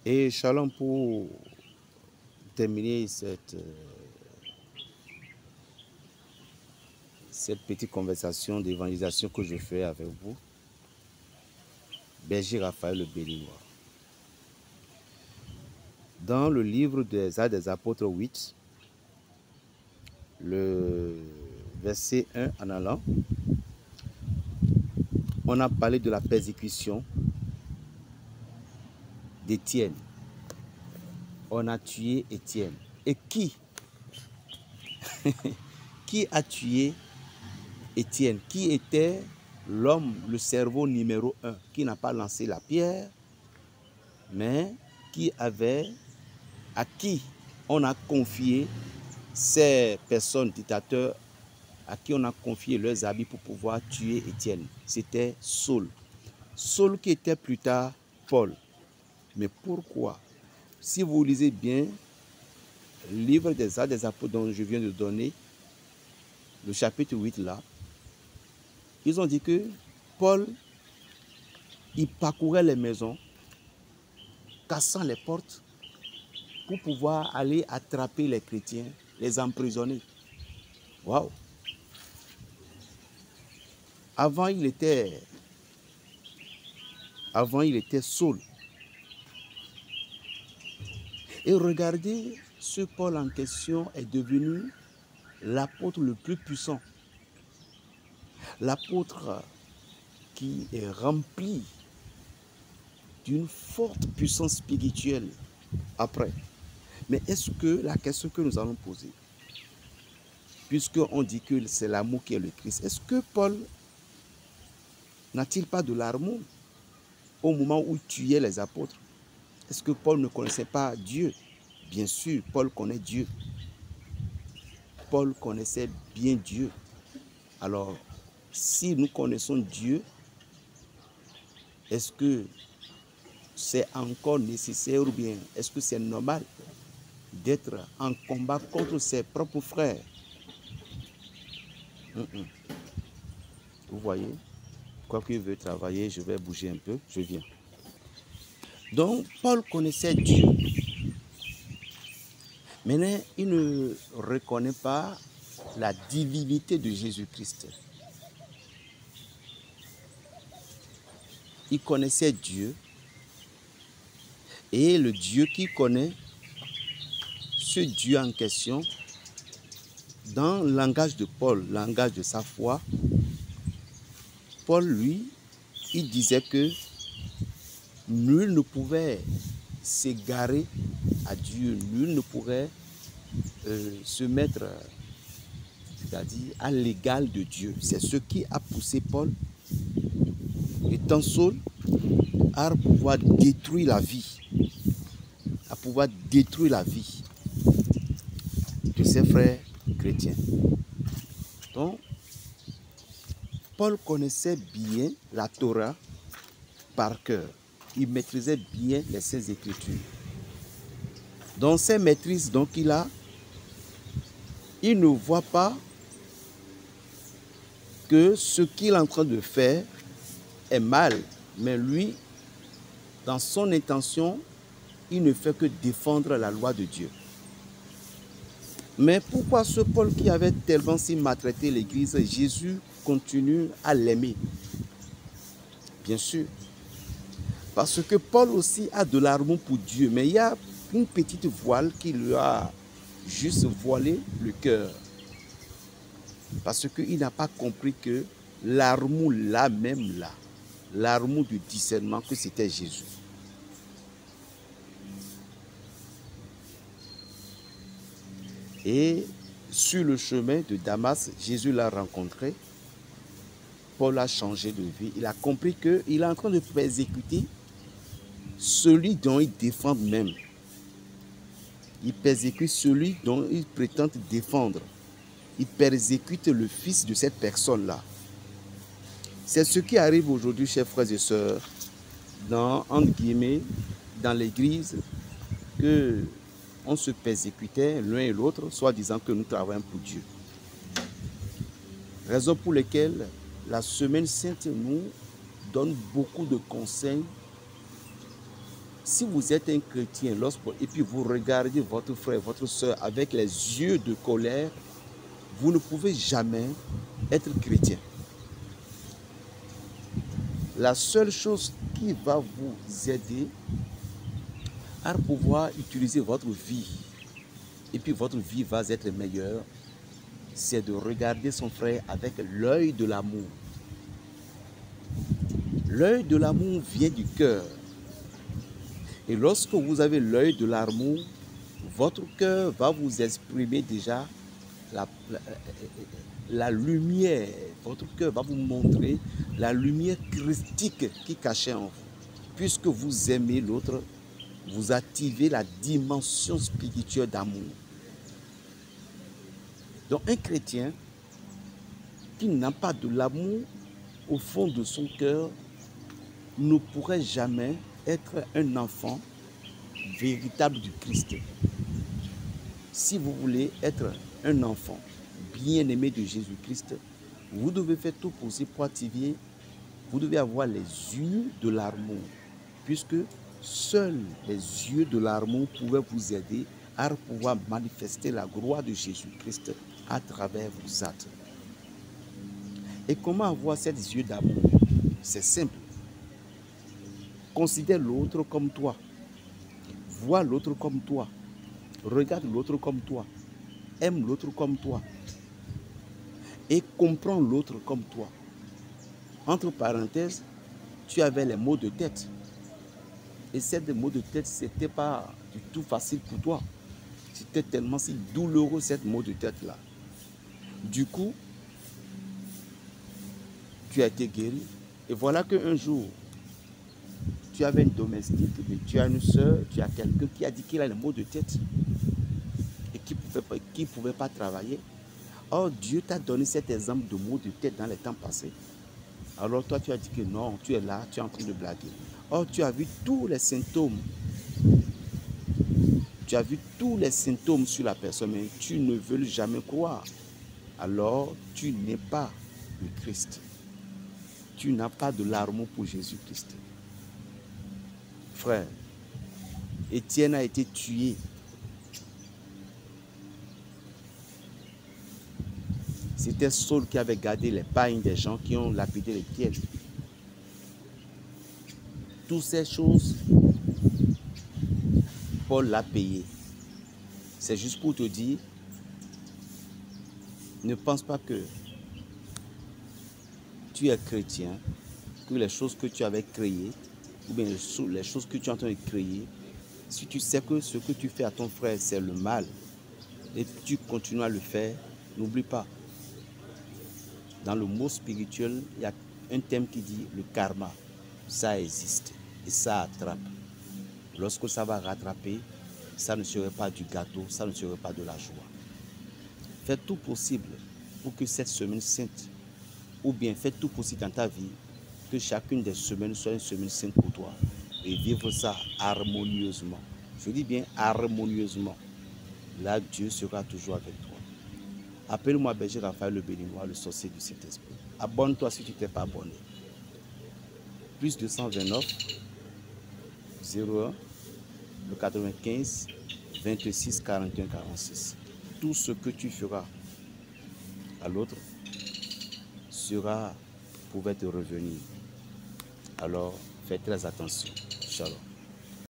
Et Shalom, pour terminer cette petite conversation d'évangélisation que je fais avec vous, Berger Raphaël le Béninois. Dans le livre des Actes des Apôtres 8, le verset 1 en allant, on a parlé de la persécution d'Étienne. On a tué Étienne. Et qui a tué Étienne? Qui était l'homme, le cerveau numéro 1, qui n'a pas lancé la pierre, mais à qui on a confié ces personnes dictateurs, à qui on a confié leurs habits pour pouvoir tuer Étienne. C'était Saul. Saul qui était plus tard Paul. Mais pourquoi? Si vous lisez bien le livre des Actes des Apôtres dont je viens de donner, le chapitre 8 là, ils ont dit que Paul, il parcourait les maisons, cassant les portes, pour pouvoir aller attraper les chrétiens, les emprisonner. Waouh! Avant, il était Saul. Et regardez, ce Paul en question est devenu l'apôtre le plus puissant. L'apôtre qui est rempli d'une forte puissance spirituelle après. Mais est-ce que la question que nous allons poser, puisqu'on dit que c'est l'amour qui est le Christ, est-ce que Paul n'a-t-il pas de l'amour au moment où il tuait les apôtres? Est-ce que Paul ne connaissait pas Dieu? Bien sûr, Paul connaît Dieu. Paul connaissait bien Dieu. Alors, si nous connaissons Dieu, est-ce que c'est encore nécessaire ou bien est-ce que c'est normal d'être en combat contre ses propres frères? Vous voyez, quoi qu'il veut travailler, je vais bouger un peu, je viens. Donc, Paul connaissait Dieu. Maintenant, il ne reconnaît pas la divinité de Jésus-Christ. Il connaissait Dieu. Et le Dieu qu'il connaît, ce Dieu en question, dans le langage de Paul, le langage de sa foi, Paul, lui, il disait que nul ne pouvait s'égarer à Dieu, nul ne pourrait se mettre, c'est-à-dire à l'égal de Dieu. C'est ce qui a poussé Paul, étant Saul, à pouvoir détruire la vie, de ses frères chrétiens. Donc, Paul connaissait bien la Torah par cœur. Il maîtrisait bien les Saintes Écritures. Dans ces maîtrises il ne voit pas que ce qu'il est en train de faire est mal. Mais lui, dans son intention, il ne fait que défendre la loi de Dieu. Mais pourquoi ce Paul qui avait tellement si maltraité l'Église, Jésus continue à l'aimer? Bien sûr. Parce que Paul aussi a de l'amour pour Dieu. Mais il y a une petite voile qui lui a juste voilé le cœur. Parce qu'il n'a pas compris que l'amour là, l'amour du discernement, que c'était Jésus. Et sur le chemin de Damas, Jésus l'a rencontré. Paul a changé de vie. Il a compris qu'il est en train de persécuter celui dont il défend même. Il persécute celui dont il prétend défendre. Il persécute le fils de cette personne-là. C'est ce qui arrive aujourd'hui, chers frères et sœurs, entre guillemets, dans l'église, que on se persécutait l'un et l'autre, soit disant que nous travaillons pour Dieu. Raison pour laquelle la Semaine Sainte nous donne beaucoup de conseils Si vous êtes un chrétien, et puis vous regardez votre frère, votre soeur avec les yeux de colère, vous ne pouvez jamais être chrétien. La seule chose qui va vous aider à pouvoir utiliser votre vie, et puis votre vie va être meilleure, c'est de regarder son frère avec l'œil de l'amour. L'œil de l'amour vient du cœur. Et lorsque vous avez l'œil de l'amour, votre cœur va vous exprimer déjà la lumière. Votre cœur va vous montrer la lumière christique qui cachait en vous. Puisque vous aimez l'autre, vous activez la dimension spirituelle d'amour. Donc un chrétien qui n'a pas de l'amour au fond de son cœur ne pourrait jamais être un enfant véritable du Christ. Si vous voulez être un enfant bien-aimé de Jésus-Christ, vous devez faire tout possible pour activer, vous devez avoir les yeux de l'amour, puisque seuls les yeux de l'amour pouvaient vous aider à pouvoir manifester la gloire de Jésus-Christ à travers vos actes. Et comment avoir ces yeux d'amour? C'est simple. Considère l'autre comme toi. Vois l'autre comme toi. Regarde l'autre comme toi. Aime l'autre comme toi. Et comprends l'autre comme toi. Entre parenthèses, tu avais les maux de tête. Et ces maux de tête, ce n'était pas du tout facile pour toi. C'était tellement si douloureux, cette maux de tête-là. Du coup, tu as été guéri. Et voilà qu'un jour, tu avais une domestique, tu as une soeur, tu as quelqu'un qui a dit qu'il a les maux de tête et qui ne pouvait pas travailler. Or, Dieu t'a donné cet exemple de maux de tête dans les temps passés. Alors toi, tu as dit que non, tu es là, tu es en train de blaguer. Or, tu as vu tous les symptômes. Tu as vu tous les symptômes sur la personne, mais tu ne veux jamais croire. Alors, tu n'es pas le Christ. Tu n'as pas de l'amour pour Jésus-Christ. Frère, Étienne a été tué. C'était Saul qui avait gardé les pagnes des gens qui ont lapidé Étienne. Toutes ces choses, Paul l'a payé. C'est juste pour te dire, ne pense pas que tu es chrétien, que les choses que tu avais créées, ou bien les choses que tu es en train de créer, si tu sais que ce que tu fais à ton frère, c'est le mal, et tu continues à le faire, n'oublie pas. Dans le mot spirituel, il y a un thème qui dit le karma. Ça existe et ça attrape. Lorsque ça va rattraper, ça ne serait pas du gâteau, ça ne serait pas de la joie. Fais tout possible pour que cette semaine sainte, ou bien fais tout possible dans ta vie, que chacune des semaines soit une semaine sainte pour toi et vivre ça harmonieusement. Je dis bien harmonieusement. Là, Dieu sera toujours avec toi. Appelle-moi Berger Raphaël le Béninois, le sorcier du Saint-Esprit. Abonne-toi si tu ne t'es pas abonné. Plus 229 01 le 95 26 41 46. Tout ce que tu feras à l'autre pouvait te revenir. Alors, fais très attention. Shalom.